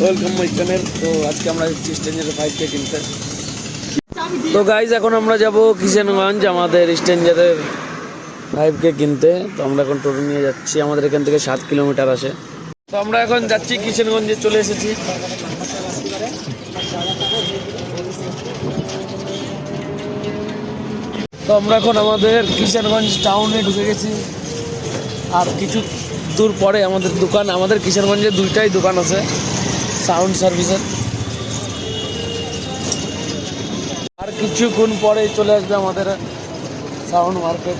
Welcome my channel. তো আজকে আমরা স্ট্রেঞ্জার 5K কিনতে। তো গাইজ এখন আমরা যাব কিষানগঞ্জ আমাদের স্ট্রেঞ্জারের 5K কিনতে। তো আমরা এখন টোটো নিয়ে যাচ্ছি, আমাদের এখান থেকে 7 কিলোমিটার আসে। তো আমরা এখন যাচ্ছি কিষানগঞ্জে, চলে এসেছি। তো আমরা এখন আমাদের কিষানগঞ্জ টাউনে ঢুকে গেছি। আর কিছু দূর পরে আমাদের দোকান, আমাদের কিষানগঞ্জে 2টাই দোকান আছে সাউন্ড সার্ভিসের। আর কিছুক্ষণ পরে চলে আসবে আমাদের সাউন্ড মার্কেট।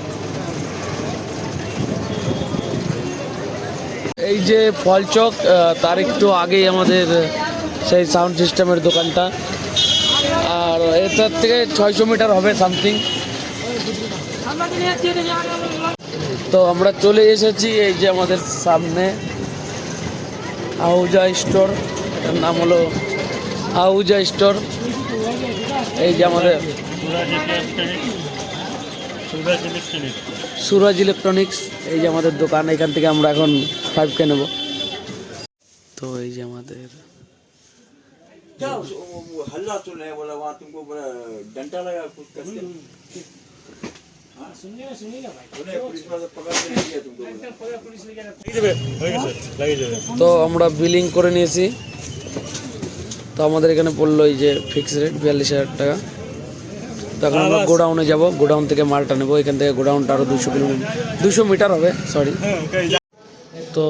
এই যে ফলচক, তার একটু আগেই আমাদের সেই সাউন্ড সিস্টেমের দোকানটা। আর এটার থেকে 600 মিটার হবে সামথিং। তো আমরা চলে এসেছি এই যে আমাদের সামনে আহুজা স্টোর, এটার নাম হলো আহুজা স্টোর। এই যে আমাদের সুরাজ ইলেকট্রনিক্স, এই যে আমাদের দোকান। এখান থেকে আমরা এখন 5K নেব। তো এই যে আমাদের তো আমরা বিলিং করে নিয়েছি। তো আমাদের এখানে পড়লো এই যে ফিক্স রেট 42,000 টাকা। তো এখন আমরা গোডাউনে যাব, গোডাউন থেকে মালটা নেবো। এখান থেকে গোডাউনটা আরও 200 মিটার হবে, সরি। তো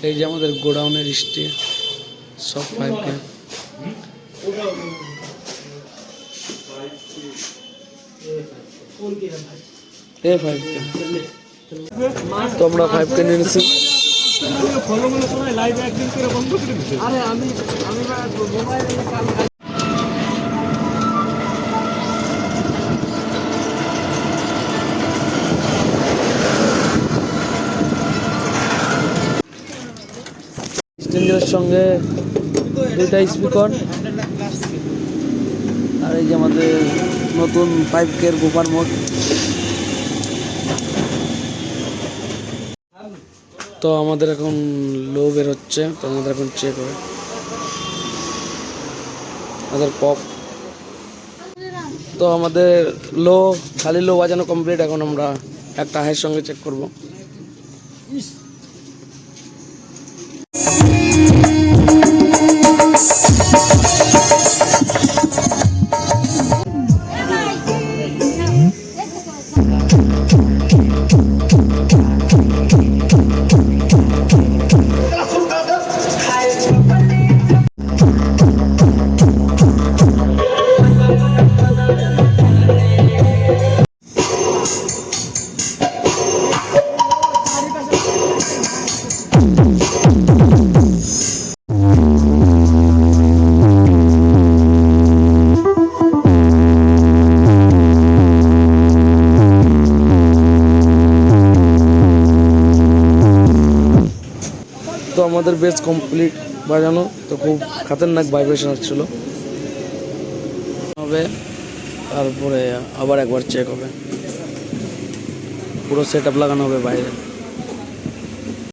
এই যে আমাদের গোডাউনের স্টে সব 5K। তো আমরা 5K নিয়ে নিচ্ছি। স্ট্রেঞ্জারের সঙ্গে 2টা স্পিকার। আর এই যে আমাদের নতুন 5K এর গোপার মোড। তো আমাদের এখন লো বের হচ্ছে, তো আমাদের এখন চেক হবে আমাদের পপ। তো আমাদের লো, খালি লো বাজানো কমপ্লিট। এখন আমরা একটা হাইয়ের সঙ্গে চেক করব। তো আমাদের বেস কমপ্লিট বাজানো। তো খুব খাতারনাক ভাইব্রেশন আসছিল হবে। তারপরে আবার একবার চেক হবে, পুরো সেট আপ লাগানো হবে বাইরে।